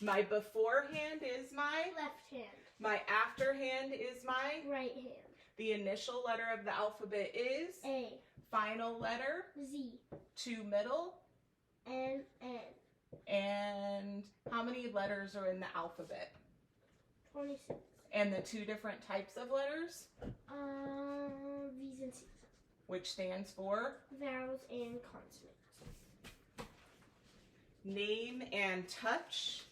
My beforehand is my left hand. My afterhand is my right hand. The initial letter of the alphabet is A. Final letter Z. to middle. N. And how many letters are in the alphabet? 26. And the two different types of letters? V's and C's. Which stands for? Vowels and consonants. Name and touch.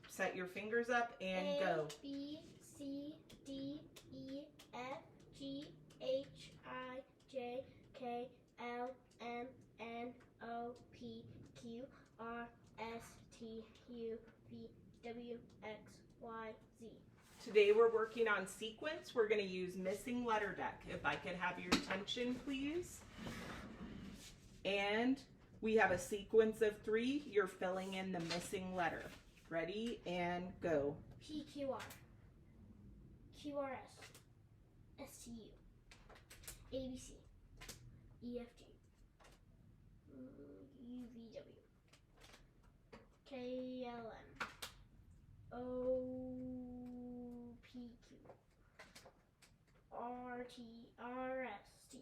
Set your fingers up and go. B, C, D, E, F, G, H, I, J, K, L, M, N, O, P, Q, R, S, T, U, V, W, X, Y, Z. Today we're working on sequence. We're going to use missing letter deck. If I could have your attention, please. And we have a sequence of 3. You're filling in the missing letter. Ready and go. P, Q, R. Q, R, S. S, T, U. A, B, C. E, F, G. U, V, W. K, L, M. O, P, Q. R, T, R, S, T.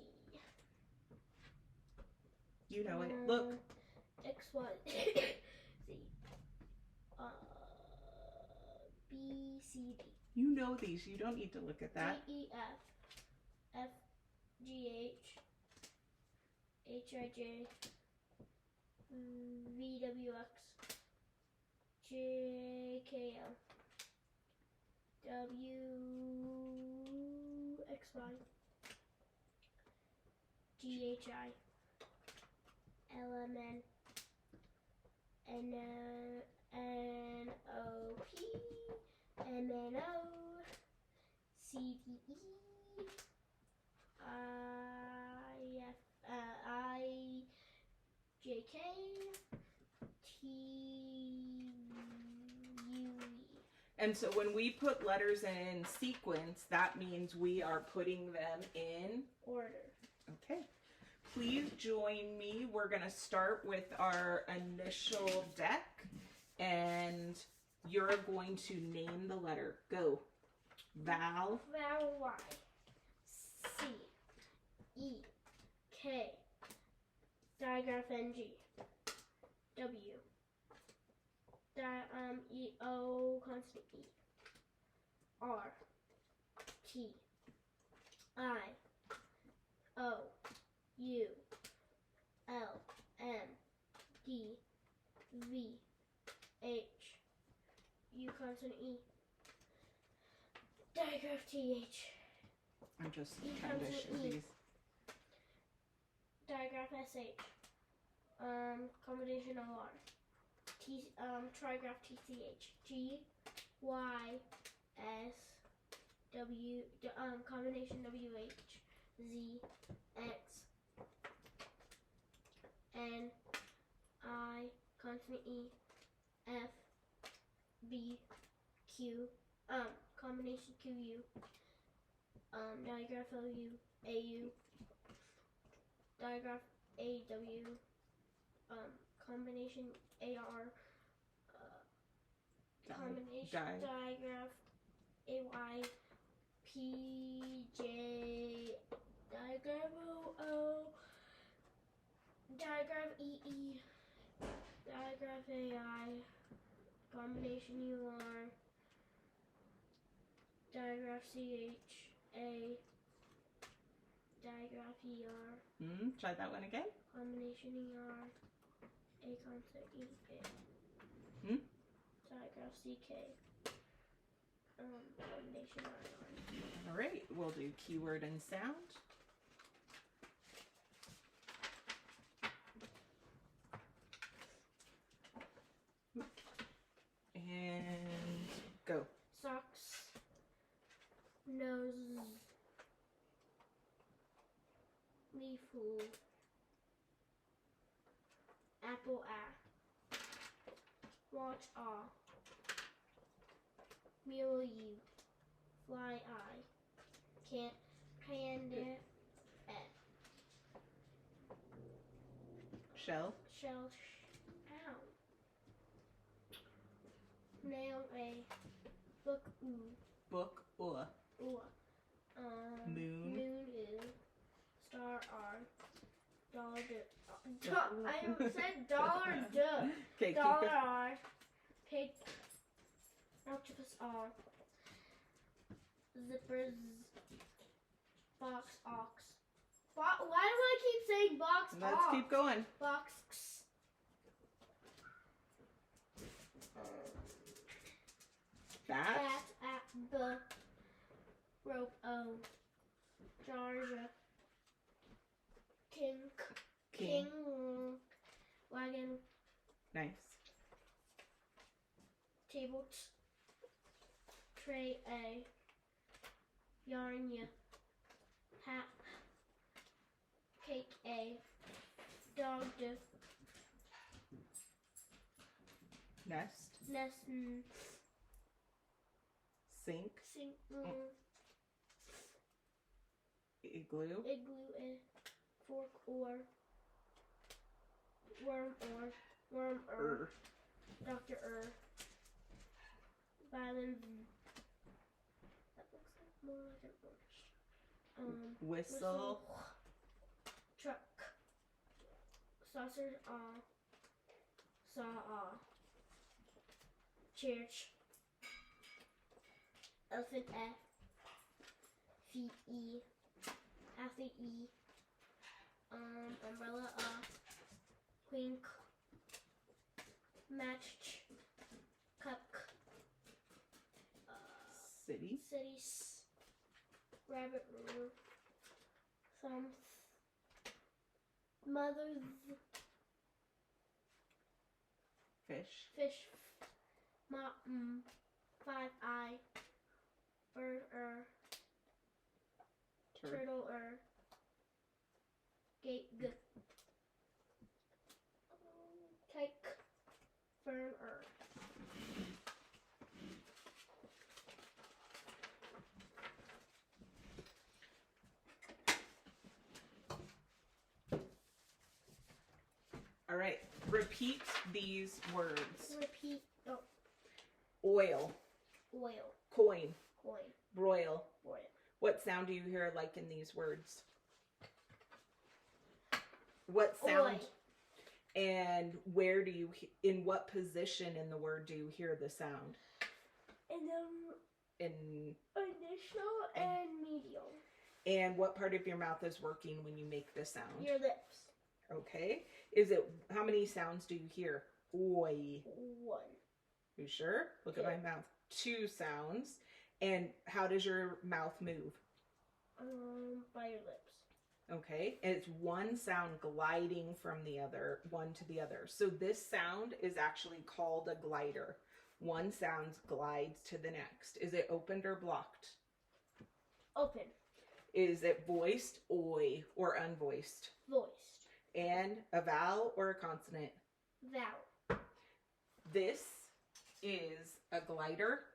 You know it. Look. X, Y, Z. B, C, D. You know these. You don't need to look at that. D, E, F. F, G, H. H, I, J. V, W, X. J, K, L. W, X, Y. G, H, I. L, M, N. N, O, P. M, N, O. C, D, E. I, J, K. T, U, E. And so when we put letters in sequence, that means we are putting them in order. Okay. Please join me. We're going to start with our initial deck, and you're going to name the letter. Go. Vowel. Vowel Y. C. E. K. Digraph NG. W. E. O. Consonant E. R. T. I. O. U. L. M. D. V. H. U. Consonant E. Digraph TH. I'm just E trying to consonant show E. these. Digraph SH. Combination OR. Trigraph TCH. G, Y, S, W, combination WH. Z, X, N, I, consonant E, F, B, Q, combination QU, digraph OU, AU, digraph AW, combination AR, combination digraph AY, PJ, digraph OO, digraph EE, digraph AI, combination UR, digraph CHA, digraph ER. Try that one again. Combination ER, A consonant EA. Digraph CK. Combination IR. All right, we'll do keyword and sound. And go. Socks. Nose. Leaf. Apple. Watch. Mule. U. Fly. I. Can't. Panda. Shell. Shell. Ow. Book, Moon. Moon, star, dollar, I said dollar, duh. Okay, keep Dollar, going. pig, octopus, zipper, box, ox. Why do I keep saying box, Let's ox? keep going. Box, Bat. bat, rope, Georgia, king, wagon, Nice. table, tray, yarn, hat, cake, dog, Nest. nest, Sink. sink, Igloo. igloo, fork, worm, Dr. Violin, that looks like more like an orange. Whistle. Truck, saucer, saw, church, elephant, feet, athlete, umbrella, queen, match, cup, City. cities, rabbit, thumb, mother, Fish. fish, five eye, bird, turtle, gate, cake, fern, All right. Repeat these words. repeat, Oil. oil, Coin. coin, Broil. boil, What sound do you hear like in these words? What sound? Oil. And where do you, in what position in the word do you hear the sound? and In, initial and medial, and what part of your mouth is working when you make the sound? your lips, Okay. Is it, how many sounds do you hear? Oi. one, You sure? Look at my mouth. 2 sounds. And how does your mouth move? by your lips, Okay. And it's one sound gliding from the other, one to the other. So this sound is actually called a glider. One sound glides to the next. Is it opened or blocked? open, Is it voiced, oi, or unvoiced? voiced, And a vowel or a consonant? vowel, This is a glider,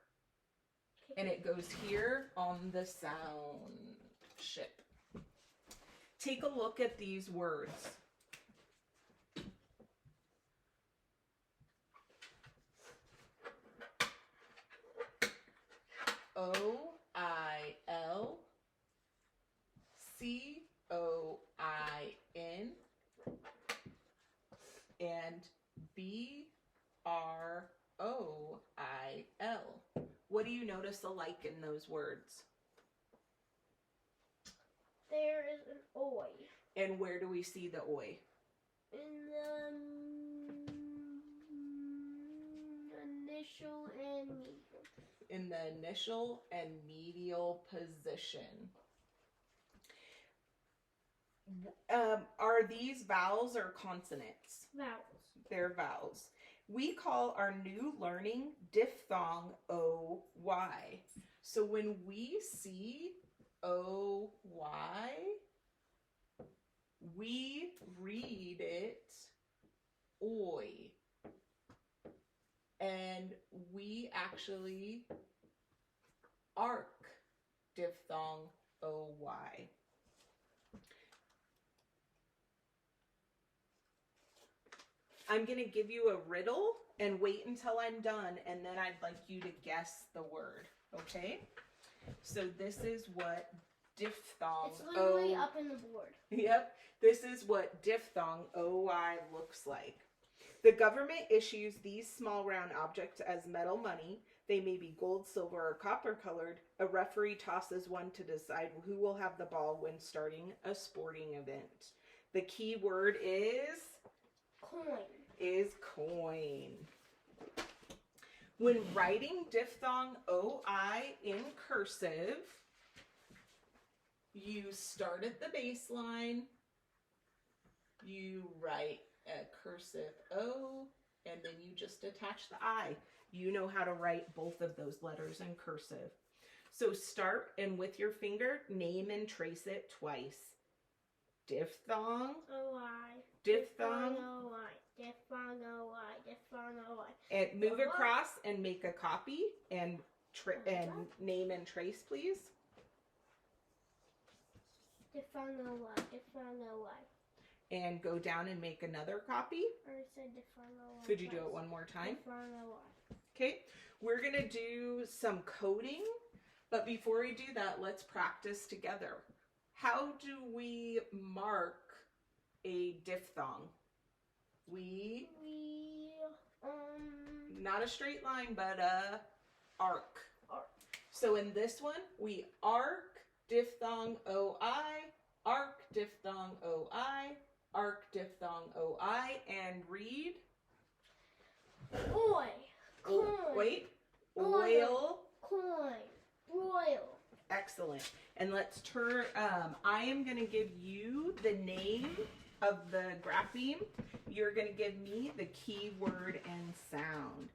and it goes here on the sound ship. Take a look at these words. O-I-L, C-O-I-N, and B-R-O-I-L. What do you notice alike in those words? there is an oi, And where do we see the oi? in the initial and medial, In the initial and medial position. Are these vowels or consonants? vowels, They're vowels. We call our new learning diphthong O-Y. So when we see O-Y, we read it oi. And we actually arc diphthong O-Y. I'm going to give you a riddle and wait until I'm done, and then I'd like you to guess the word, okay? So this is what diphthong It's literally up in the board. Yep, this is what diphthong OI looks like. The government issues these small round objects as metal money. They may be gold, silver, or copper colored. A referee tosses one to decide who will have the ball when starting a sporting event. The key word is coin. When writing diphthong OI in cursive, you start at the baseline, you write a cursive O, and then you just attach the I. You know how to write both of those letters in cursive. So start, and with your finger, name and trace it twice. Diphthong. OI. Diphthong. OI. Diphthong OI. Diphthong OI. And move across and make a copy and name and trace, please. Diphthong OI. Diphthong OI. And go down and make another copy. Or it said diphthong OI. Could you do it one more time? Diphthong OI. Okay, we're gonna do some coding, but before we do that, let's practice together. How do we mark a diphthong? Not a straight line, but a arc. So in this one, we arc diphthong OI, arc diphthong OI, arc diphthong OI, and read. Oi. Coin. Wait. Oil. Coin. Royal. Excellent. And let's turn, I am going to give you the name of the grapheme. You're going to give me the keyword and sound.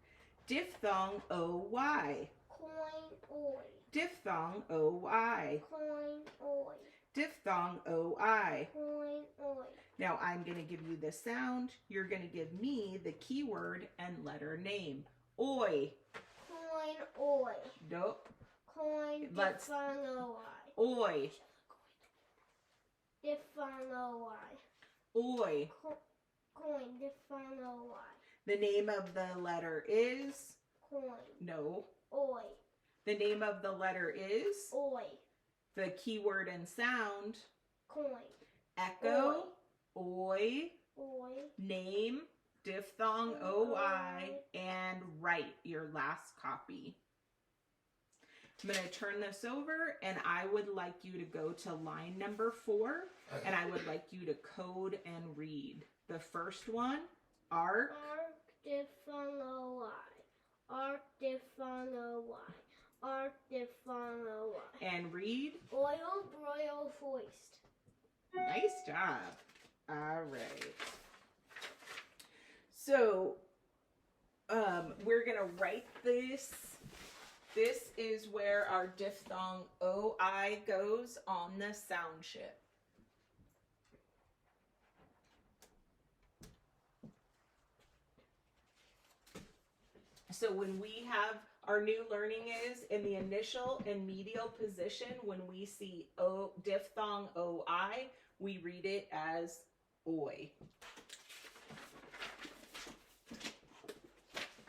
Diphthong OY. Coin. Oi. Diphthong OY. Coin. Oi. Diphthong OI. Coin. Oi. Now I'm going to give you the sound. You're going to give me the keyword and letter name. Oi. Coin. Oi. Nope. Coin. Let's- Diphthong OI. Oi. Diphthong OI. Oi. Coin. Diphthong OI. The name of the letter is. Coin. No. Oi. The name of the letter is. Oi. The keyword and sound. Coin. Echo. Oi. Oi. Name. Diphthong OI. And write your last copy. I'm going to turn this over, and I would like you to go to line number 4, and I would like you to code and read. The first one, arc. Arc. Diphthong OI. Arc. Diphthong OI. Arc. Diphthong OI. And read. Oil. Broil. Foist. Nice job. All right. So, we're going to write this. This is where our diphthong OI goes on the sound chip. So when we have, our new learning is in the initial and medial position, when we see diphthong OI, we read it as oi.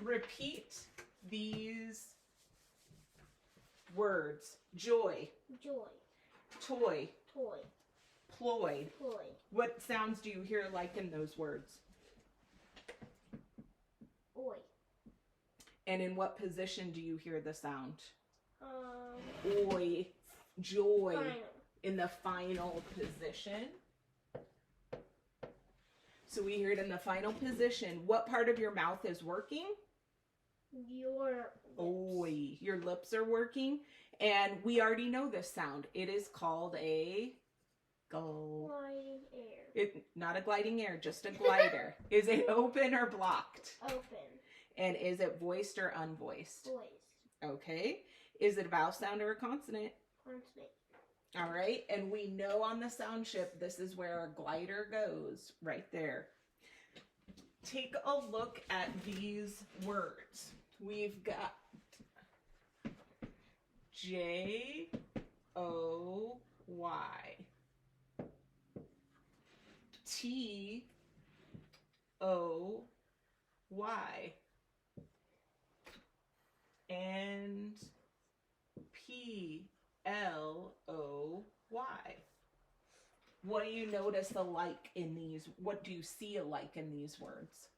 Repeat these words. Joy. Joy. Toy. Toy. Ploy. Ploy. What sounds do you hear like in those words? Oi. And in what position do you hear the sound? Um. Oi. Joy. Final. In the final position. So we hear it in the final position. What part of your mouth is working? Your lips. Oi. Your lips are working. And we already know this sound. It is called a Gliding air. not a gliding air, just a glider. Is it open or blocked? Open. And is it voiced or unvoiced? Voice. Okay. Is it a vowel sound or a consonant? Consonant. All right. And we know on the sound chip, this is where our glider goes, right there. Take a look at these words. We've got Joy, Y. And P-L-O-Y. What do you notice alike in these? What do you see alike in these words?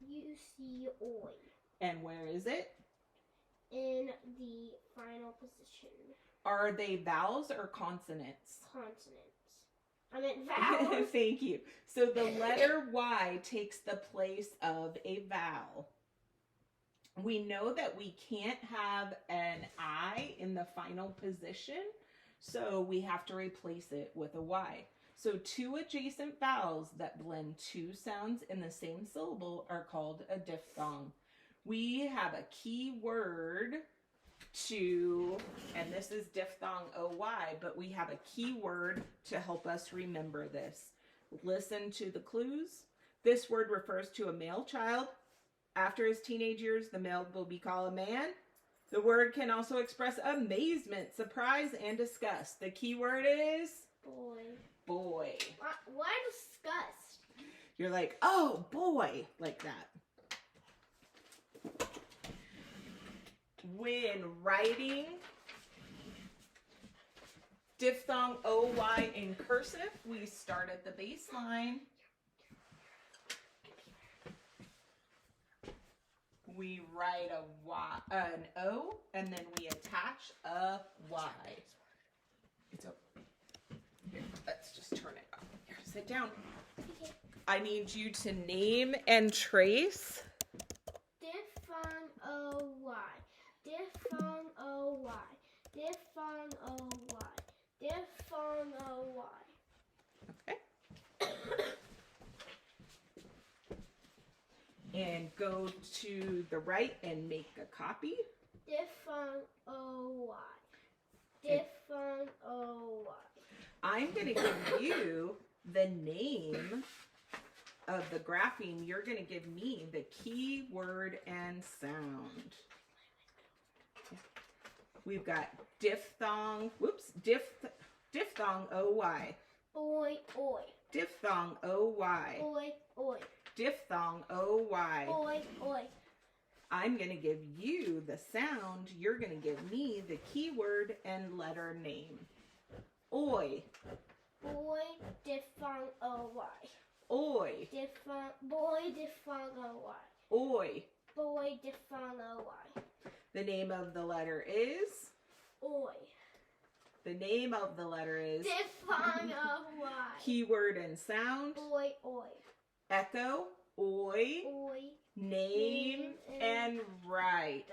You see oi. And where is it? In the final position. Are they vowels or consonants? Consonants. I meant vowels. Thank you. So the letter Y takes the place of a vowel. We know that we can't have an I in the final position, so we have to replace it with a Y. So two adjacent vowels that blend two sounds in the same syllable are called a diphthong. We have a key word and this is diphthong OY, but we have a key word to help us remember this. Listen to the clues. This word refers to a male child. After his teenage years, the male will be called a man. The word can also express amazement, surprise, and disgust. The key word is boy. Boy. Why disgust? You're like, oh boy, like that. When writing diphthong OY in cursive, we start at the baseline. We write an O, and then we attach a Y. It's a, here, let's just turn it up. Here, sit down. Okay. I need you to name and trace. Diphthong OY. Diphthong OY. Diphthong OY. Diphthong OY. Okay. And go to the right and make a copy. Diphthong OY. Diphthong OY. I'm going to give you the name of the grapheme. You're going to give me the key word and sound. We've got diphthong, diphthong OY. Boy, oi. Diphthong OY. Boy, oi. Diphthong OY. Boy, oi. I'm going to give you the sound. You're going to give me the keyword and letter name. Oi. Boy, diphthong OY. Oi. Diphthong, boy, diphthong OY. Oi. Boy, diphthong OY. The name of the letter is? Oi. The name of the letter is? Diphthong OY. Keyword and sound. Boy, oi. Echo. Oi. Oi. Name and write.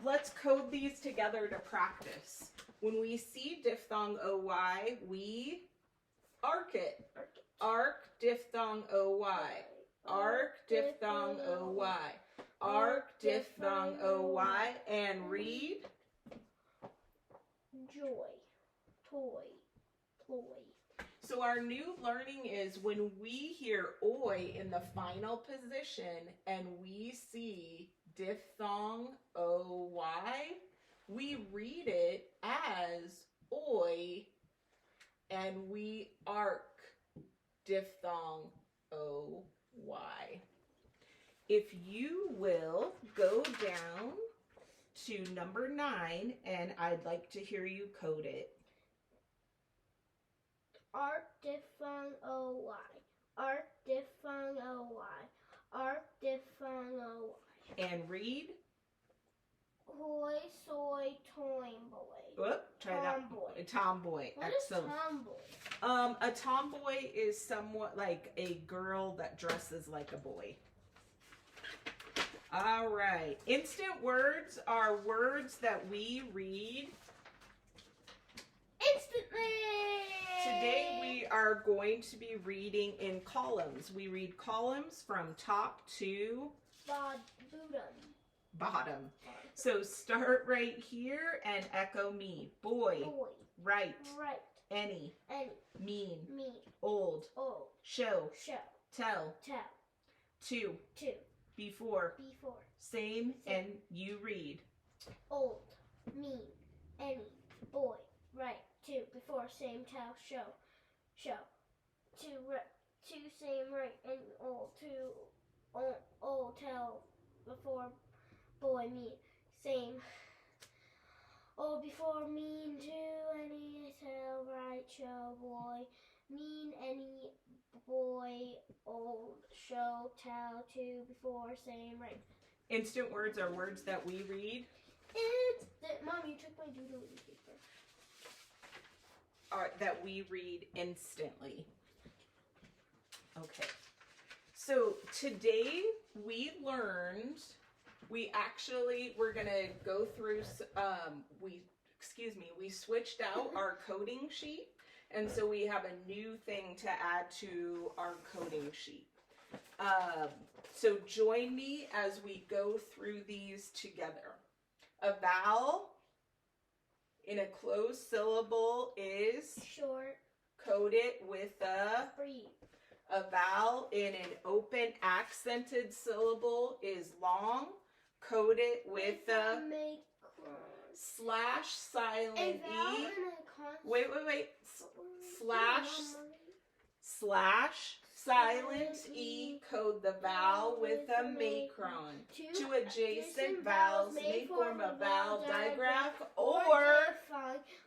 Let's code these together to practice. When we see diphthong OY, we arc it. Arc diphthong OY. Arc diphthong OY. Arc diphthong OY. And read? Joy. Toy. Ploy. So our new learning is when we hear oi in the final position and we see diphthong OY, we read it as oi and we arc diphthong OY. If you will go down to number 9 and I'd like to hear you code it. Arc diphthong OY. Arc diphthong OY. Arc diphthong OY. And read. Hoy, soy, tomboy. Whoop, try Tomboy. that. Tomboy. What is Excellent. tomboy? A tomboy is somewhat like a girl that dresses like a boy. All right. Instant words are words that we read. Instantly! Today we are going to be reading in columns. We read columns from top to bottom. So start right here and echo me. Boy. Boy. Right. Right. Any. Any. Mean. Mean. Old. Old. Show. Show. Tell. Tell. To. To. Before. Before. Same. And you read. Old. Mean. Any. Boy. Right. To. Before. Same. Tell. Show. Show. To. to same right and all tell before boy me same. Oh, before mean to any tell right show boy mean any boy old show tell to before same right. Instant words are words that we read. Mom, you took my doodling paper. That we read instantly. Okay. So today we're gonna go through, we switched out our coding sheet, and so we have a new thing to add to our coding sheet. So join me as we go through these together. A vowel in a closed syllable is short. Code it with a Brief. A vowel in an open accented syllable is long. Code it with a slash silent E. Wait. Slash silent E. Code the vowel with a macron. Two adjacent vowels may form a vowel digraph or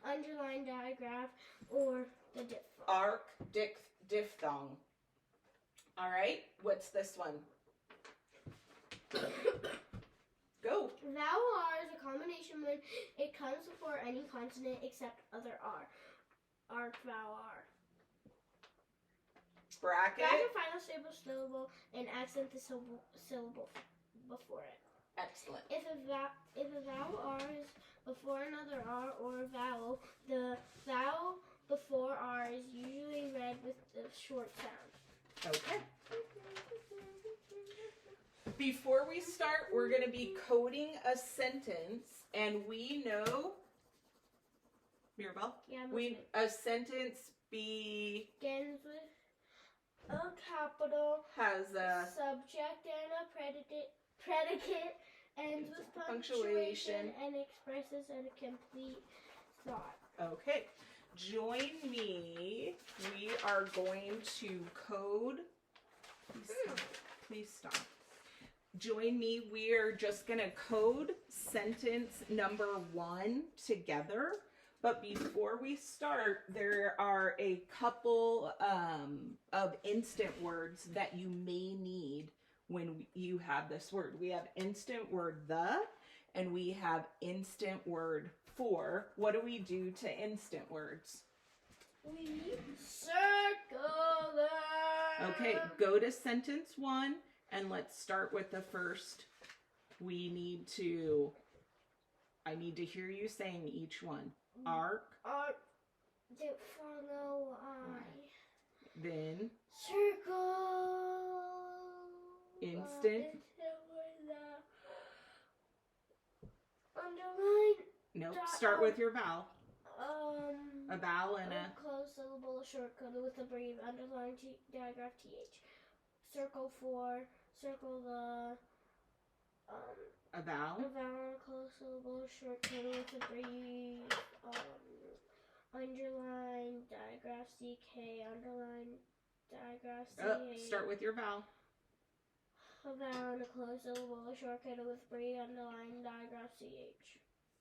underline digraph or the diphthong. Arc diphthong. All right, what's this one? Go. Vowel R is a combination when it comes before any consonant except other R. Arc vowel R. Bracket. Bracket final stable syllable and accent the syllable before it. Excellent. If a vowel R is before another R or a vowel, the vowel before R is usually read with the short sound. Okay. Before we start, we're going to be coding a sentence, and we know, Mirabelle? Yeah, a sentence begins with a capital, has a subject and a predicate, ends with punctuation and expresses a complete thought. Okay. Join me. We are going to code. Please stop. Join me. We are just going to code sentence number 1 together. But before we start, there are a couple of instant words that you may need when you have this word. We have instant word the, and we have instant word for. What do we do to instant words? We circle them. Okay, go to sentence 1, and let's start with the first. I need to hear you saying each one. Arc. Diphthong I. Then. Circle. Instant. Underline. Nope. Start with your vowel. A vowel and a closed syllable, short coded with a brief underline digraph th. Circle for. Circle the. A vowel. A vowel, closed syllable, short coded with a brief. Underline digraph ck. Underline digraph ch. Start with your vowel. A vowel and a closed syllable, short coded with brief. Underline digraph ch.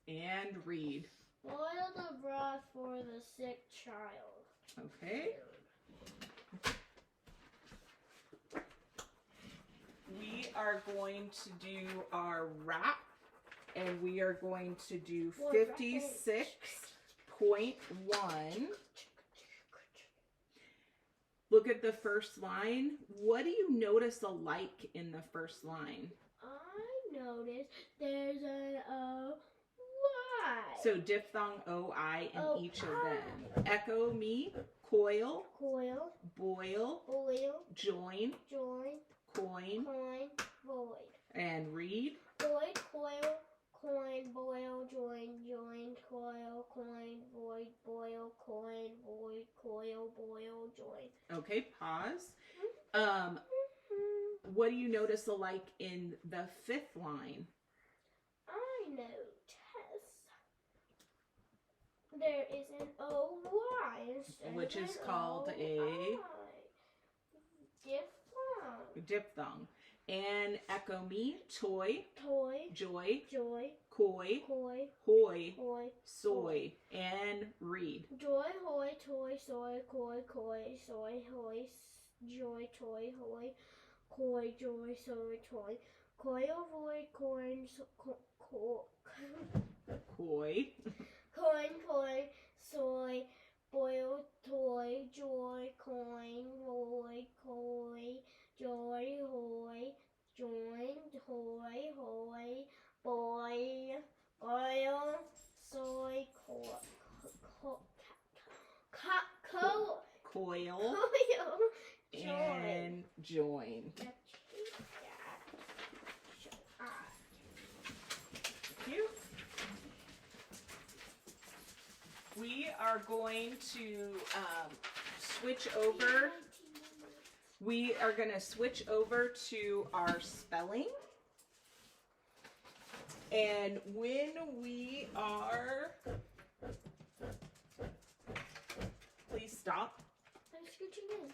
And read. Boil the broth for the sick child. Okay. We are going to do our wrap, and we are going to do 56.1. Look at the first line. What do you notice alike in the first line? I noticed there's an O. So diphthong O-I in each of them. Echo me, coil, boil, join, coin, void. And read. Void, coil, coin, boil, join, coil, coin, void, boil, coin, void, coil, boil, join. Okay, pause. What do you notice alike in the fifth line? I notice there is an O-Y, which is called a Diphthong. Diphthong. And echo me. Toy, Toy. joy, Joy. koi, Koi. hoy, Hoy. soy. And read. Joy. Hoy. Toy. Soy. Koi. Koi. Soy. Hoy. Joy. Toy. Hoy. Koi. Joy. Soy. Toy. Koi. Avoid. Coin. Koi. Coin. Coin. Soy. Boil. Toy. Joy. Coin. Roy. Koi. Joy. Hoy. Join. Hoy. Hoy. Boy. Oil. Soy. Coil. And join. Thank you. We are going to switch over. We are going to switch over to our spelling. And when we are, please stop. I'm scooching in.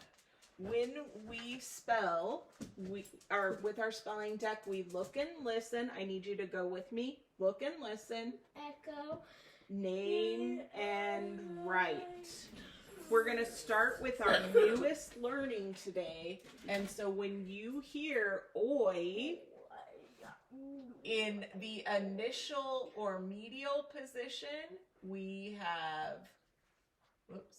When we spell, we are with our spelling deck, we look and listen. I need you to go with me. Look and listen. Echo. Name and write. We're going to start with our newest learning today. And so when you hear oi in the initial or medial position, we have, whoops.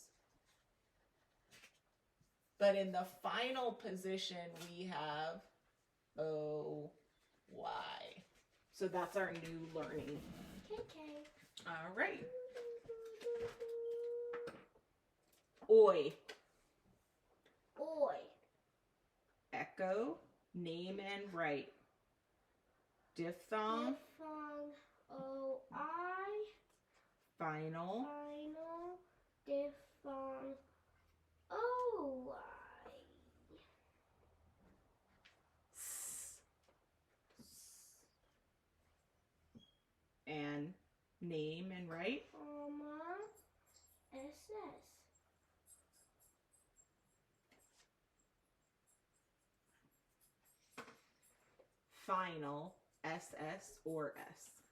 But in the final position, we have O-Y. So that's our new learning. Okay. All right. Oi. Oi. Echo, name and write. Diphthong. Diphthong. O-I. Final. Final. Diphthong. O-I. And name and write. Comma. S-S. Final. S-S or S.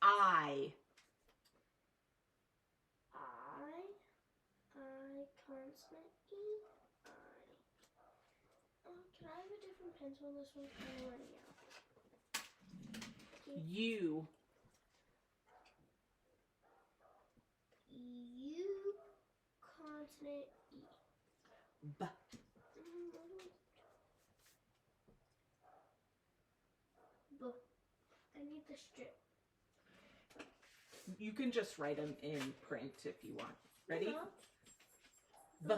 I. Consonant E. I. Oh, can I have a different pencil? This one's kind of running out. U. U. Consonant E. B. B. I need the strip. You can just write them in print if you want. Ready? B.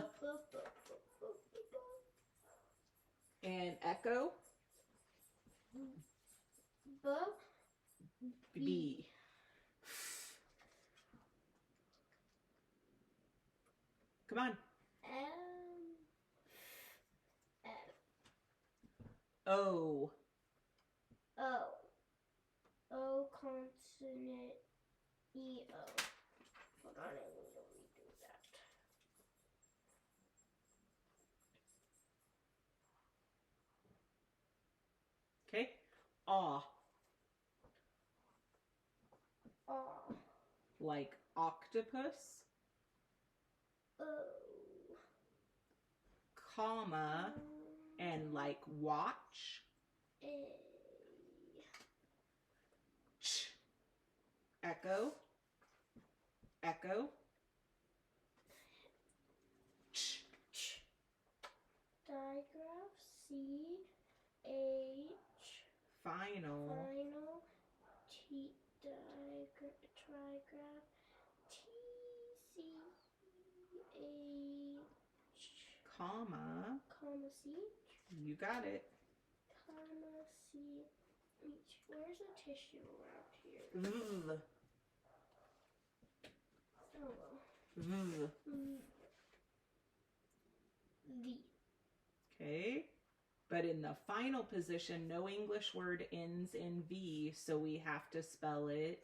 And echo. B. B. Come on. M. F. O. O. O consonant E. O. Hold on, I need to redo that. Okay. Aw. Aw. Like octopus. O. Comma. And like watch. A. Ch. Echo. Echo. Ch. Ch. Digraph. C. H. Final. Final. T. Trigraph. T. C. H. Comma. Comma C. You got it. Comma C. H. Where's the tissue around here? V. Oh well. V. V. Okay. But in the final position, no English word ends in V, so we have to spell it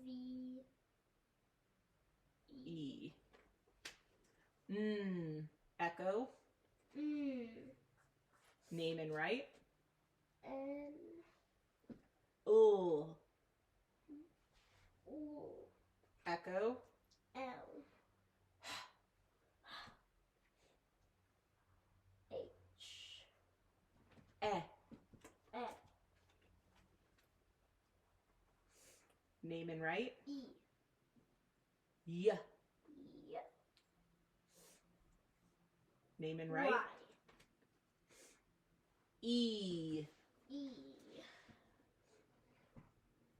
V. E. Mm. Echo. Name and write. N. Ooh. O. Echo. L. H. Eh. F. Name and write. E. Yeah. Y. Name and write. Y. E. E.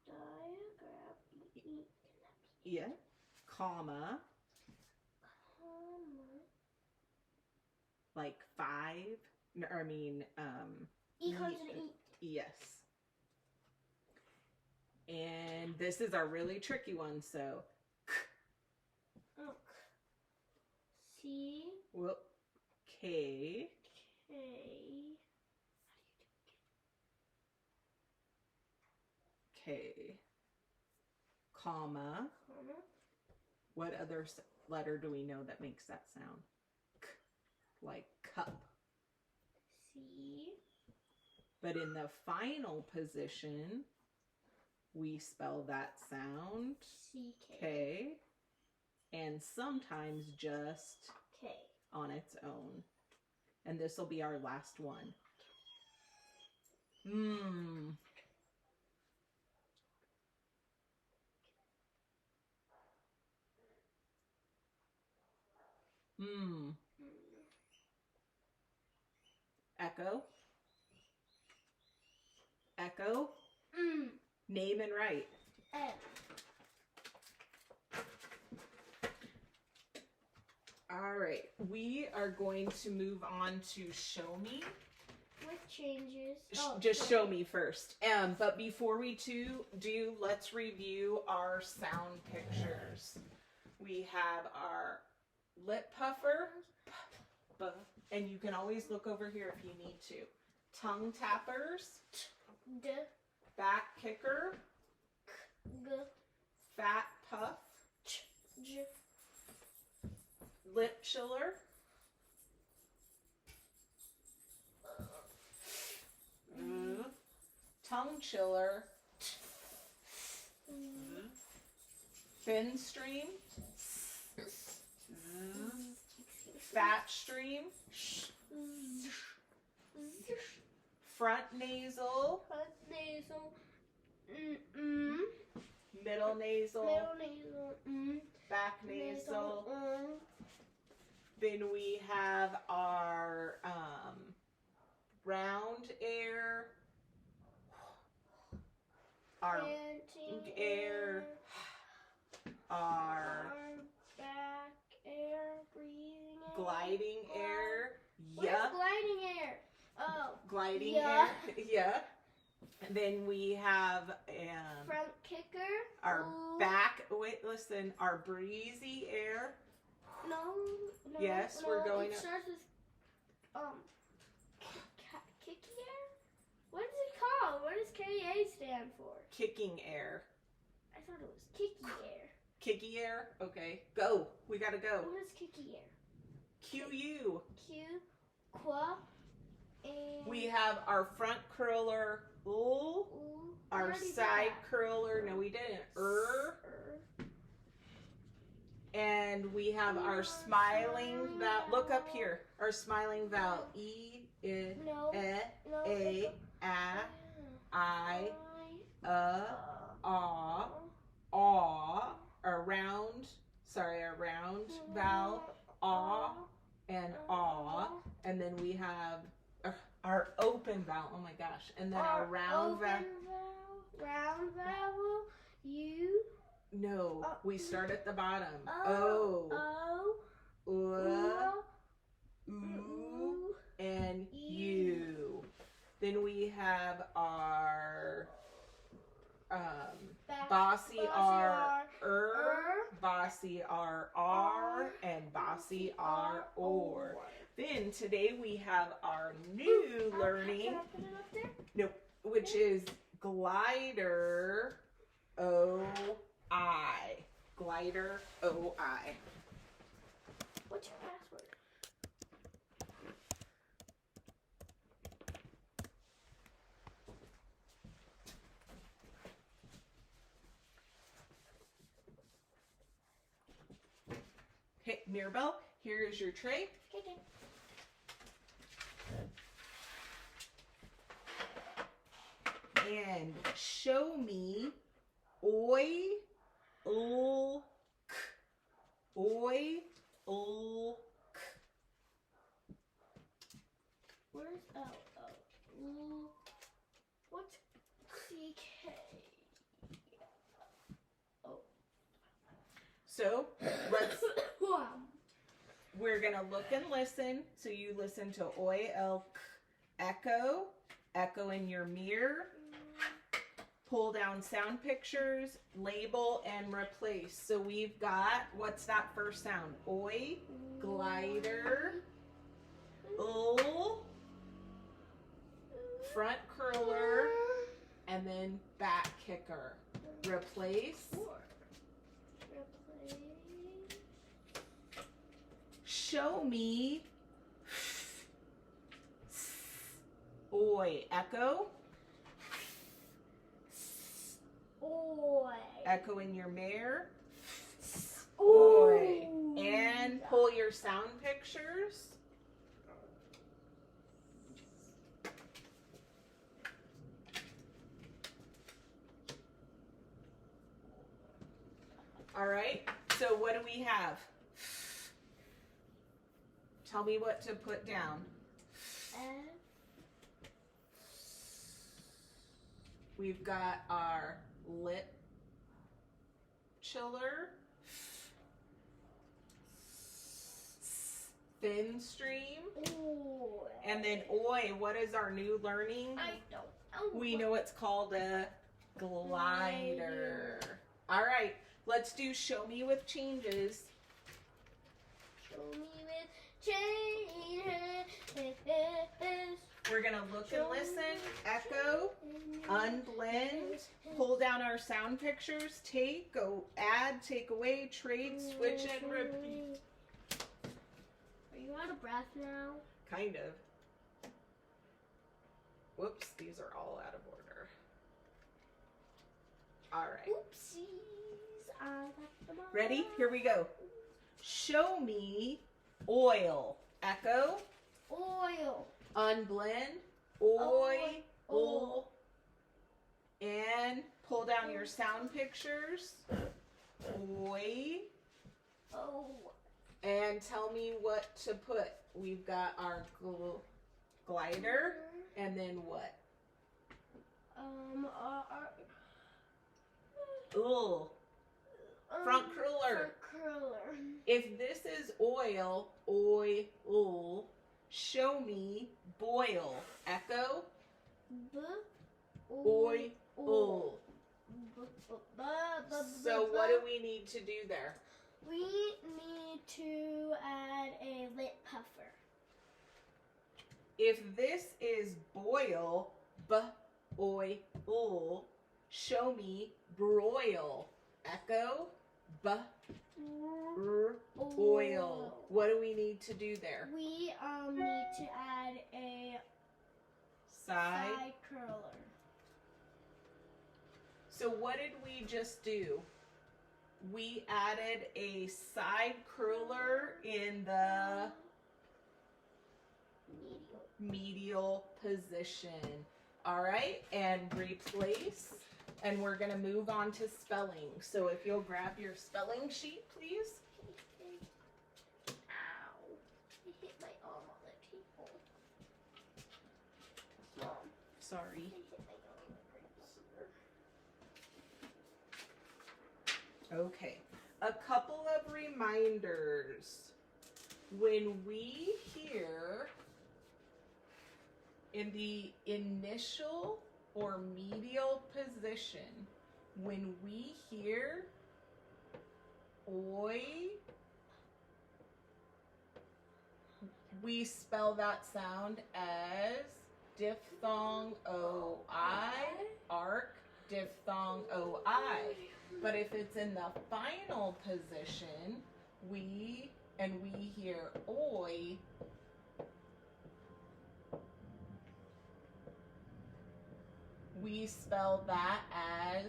Diagram. E. Yeah. Comma. Comma. Like 5. No, I mean, E comes in E. yes. And this is a really tricky one, so. Oh. C. Whoop. K. K. K. Comma. Comma. What other letter do we know that makes that sound? K. Like cup. C. But in the final position, we spell that sound C-K. K, and sometimes just K. on its own. And this will be our last one. Echo. Echo. Name and write. M. All right, we are going to move on to show me. With changes. Just show me first. But before we do, let's review our sound pictures. We have our lip puffer, and you can always look over here if you need to. Tongue tappers, D. back kicker, G. fat puff, J. lip chiller, tongue chiller, fin stream, fat stream, front nasal, Front nasal. middle nasal, Middle nasal. back nasal. Then we have our round air, our Panting air, our back air, breathing air. gliding air. Where's Yeah. gliding air? Oh. Gliding Yeah. air. Yeah. And then we have Front kicker. our Ooh. back. Wait, listen. Our breezy air. No. Yes, we're going It up. starts with kicky air. What is it called? What does KA stand for? Kicking air. I thought it was kicky air. Kicky air. Okay. Go. We gotta go. What is kicky air? QU. Q, qua, and We have our front curler. Ooh. ooh, we Our already did side that. curler. No, we didn't. And we have our smiling vowel. Look up here. Our smiling vowel. E, I, No. No. A, I, aw, our round vowel, aw, and aw. And then we have our open vowel. Oh my gosh. And then our round vowel. Round vowel. U. No, we start at the bottom. O. O, Ooh. ooh, and U. Then we have our bossy R, bossy R, and bossy R, or. Then today we have our new learning, Can I put it up there? which is glider, O-I. Glider, O-I. What's your password? Hey, Mirabelle, here is your tray. Okay. And show me oi, ul, k. Oi, ul, k. Where's L? What's CK? Oh. So we're gonna look and listen. So you listen to oi, el, k, echo, echo in your mirror. Pull down sound pictures, label, and replace. So we've got, what's that first sound? Oi, glider, ul, front curler, and then back kicker. Replace. Replace. Show me oi, echo, Oi. echo in your mirror. Oi. Oi. And pull your sound pictures. All right, so what do we have? Tell me what to put down. F. We've got our lip chiller, thin stream, Oi. and then oi, what is our new learning? I don't know. We know it's called a glider. All right, let's do show me with changes. Show me with changes. We're gonna look and listen, echo, unblend, pull down our sound pictures, take, go add, take away, trade, switch, and repeat. Are you out of breath now? Kind of. Whoops, these are all out of order. All right. Oopsies. I left them all Ready? out. Here we go. Show me oil. Echo, Oil. unblend, oi, ul, and pull down your sound pictures. Oi. Oh. And tell me what to put. We've got our glider, and then what? Ul. Front curler. Front curler. If this is oil, oi, ul, show me boil. Echo, B. oi, ul. So what do we need to do there? We need to add a lip puffer. If this is boil, b, oi, ul, show me broil. Echo, b, r, oil. What do we need to do there? We need to add a side curler. So what did we just do? We added a side curler in the medial position. All right, and replace. And we're gonna move on to spelling. So if you'll grab your spelling sheet, please. Ow. I hit my arm on the table. Mom, Sorry. I hit my arm right here. Okay, a couple of reminders. When we hear in the initial or medial position, when we hear oi, we spell that sound as diphthong oi, arc, diphthong oi. But if it's in the final position, we hear oi, we spell that as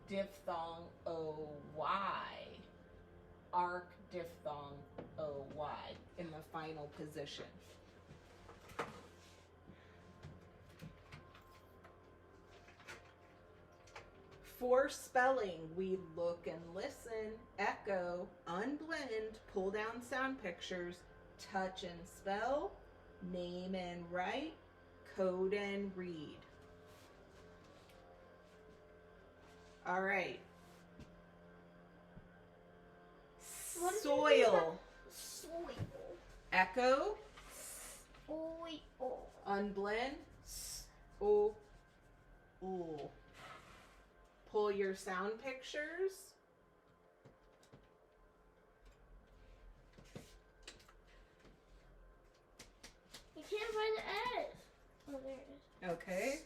diphthong oy, arc, diphthong in the final position. For spelling, we look and listen, echo, unblend, pull down sound pictures, touch and spell, name and write, code and read. All right. Soil. Soil. Echo. Soil. Unblend. O. Pull your sound pictures. You can't find the S. Oh, there it is. Okay.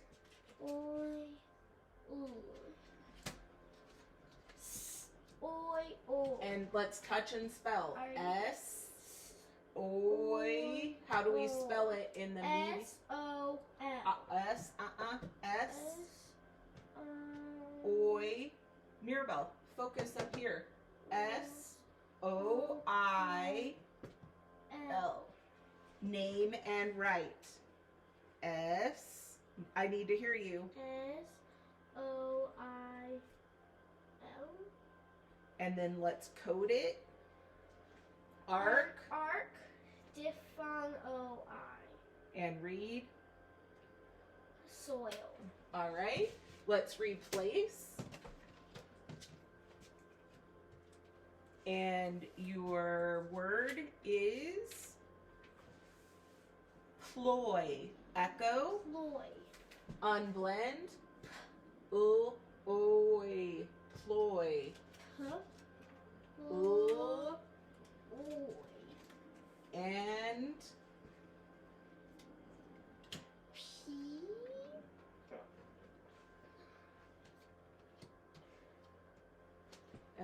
Oi. Oi. And let's touch and spell. S. Oi. How do we spell it in the meeting? S-O-L. S. S. Oi. Mirabelle, focus up here. S-O-I-L. Name and write. S. I need to hear you. S-O-I-L. And then let's code it. Arc. Arc. Diphthong O-I. And read. Soil. All right. Let's replace. And your word is ploy. Echo. Ploy. Unblend. Oi. Ploy. Ploy. And P.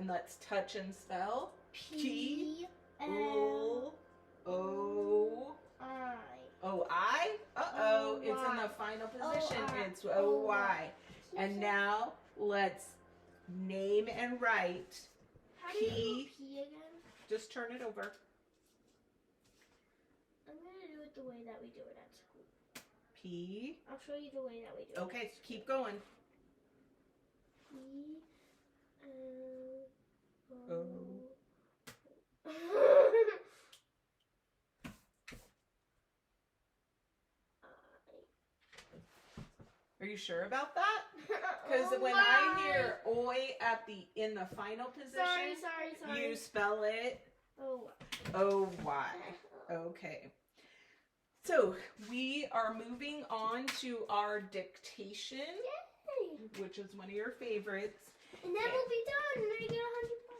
and let's touch and spell. P. L. O. I. O-I? Uh-oh, it's in the final position. It's O-Y. And now let's name and write. How do you do P. P again? Just turn it over. I'm gonna do it the way that we do it at school. P. I'll show you the way that we do it. Okay, keep going. P. L. O. Are you sure about that? Because when I hear oi in the final position, Sorry. you spell it Oh. O-Y. Okay. So we are moving on to our dictation, Yay! which is one of your favorites. And then we'll be done, and then I get 100 bucks.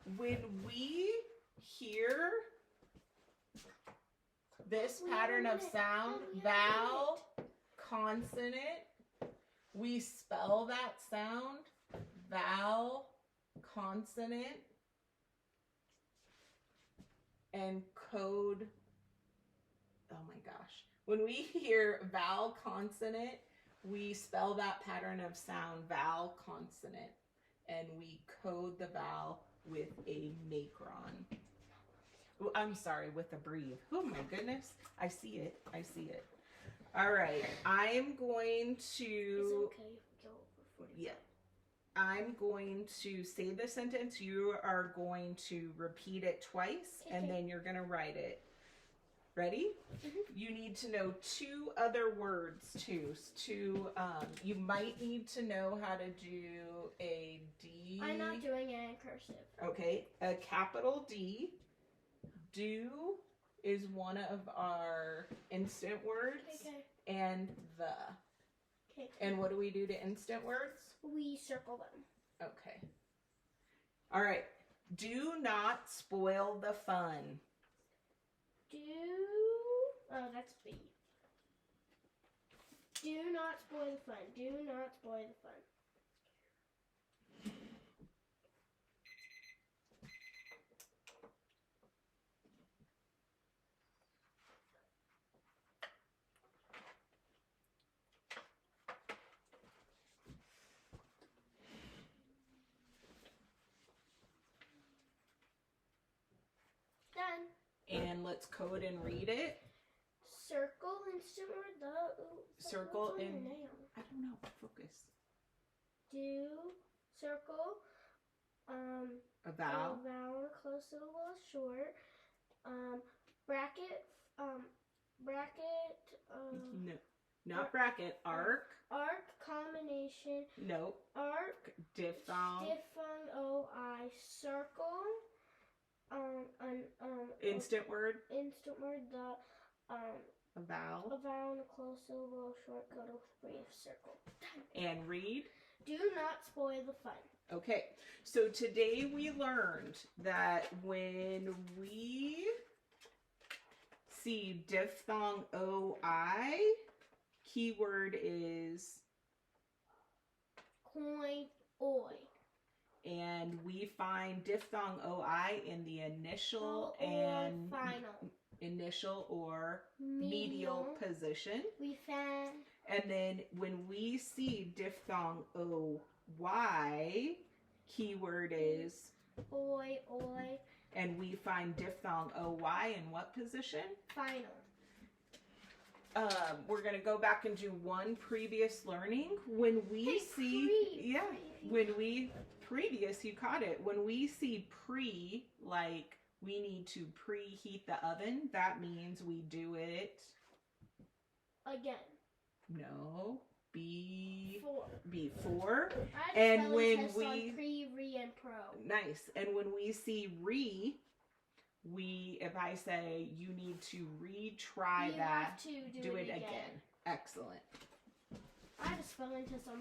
And when we hear this pattern of sound, vowel, consonant, we spell that sound, vowel, consonant, and code. Oh my gosh. When we hear vowel, consonant, we spell that pattern of sound, vowel, consonant, and we code the vowel with a macron. Oh, I'm sorry, with a breathe. Oh my goodness. I see it. All right. I'm going to... It's okay if we go over 40. Yeah. I'm going to say the sentence. You are going to repeat it twice, and then you're going to write it. Ready? Mm-hmm. You need to know 2 other words, too. You might need to know how to do a D. I'm not doing it in cursive. Okay. A capital D. Do is one of our instant words. Okay. And the. Okay. And what do we do to instant words? We circle them. Okay. All right. Do not spoil the fun. Oh, that's B. Do not spoil the fun. Do not spoil the fun. And let's code and read it. Circle instant word the. Circle what's on your in. nail? I don't know. Focus. Do circle. A vowel. A vowel, close syllable, short. Bracket. Bracket. No, not bracket. Arc. Arc combination. Nope. Arc. Diphthong. Diphthong. O-I. Circle. Instant word. Instant word. The. A vowel. A vowel and a closed syllable, short code of brief circle. And read. Do not spoil the fun. Okay, so today we learned that when we see diphthong OI, keyword is Coin, oi. and we find diphthong OI in the initial Or and final. initial or medial position. We found And then when we see diphthong OY, keyword is, oi, and we find diphthong OY in what position? final. We're going to go back and do one previous learning. When we Hey, see, when we, previous, you caught it. When we see pre, like we need to preheat the oven, that means we do it. Again. No, Four. before. I had a And spelling when test we on pre, re, and pro. Nice. And when we see re, if I say you need to retry You that, have to do it again. Excellent. I had a spelling test on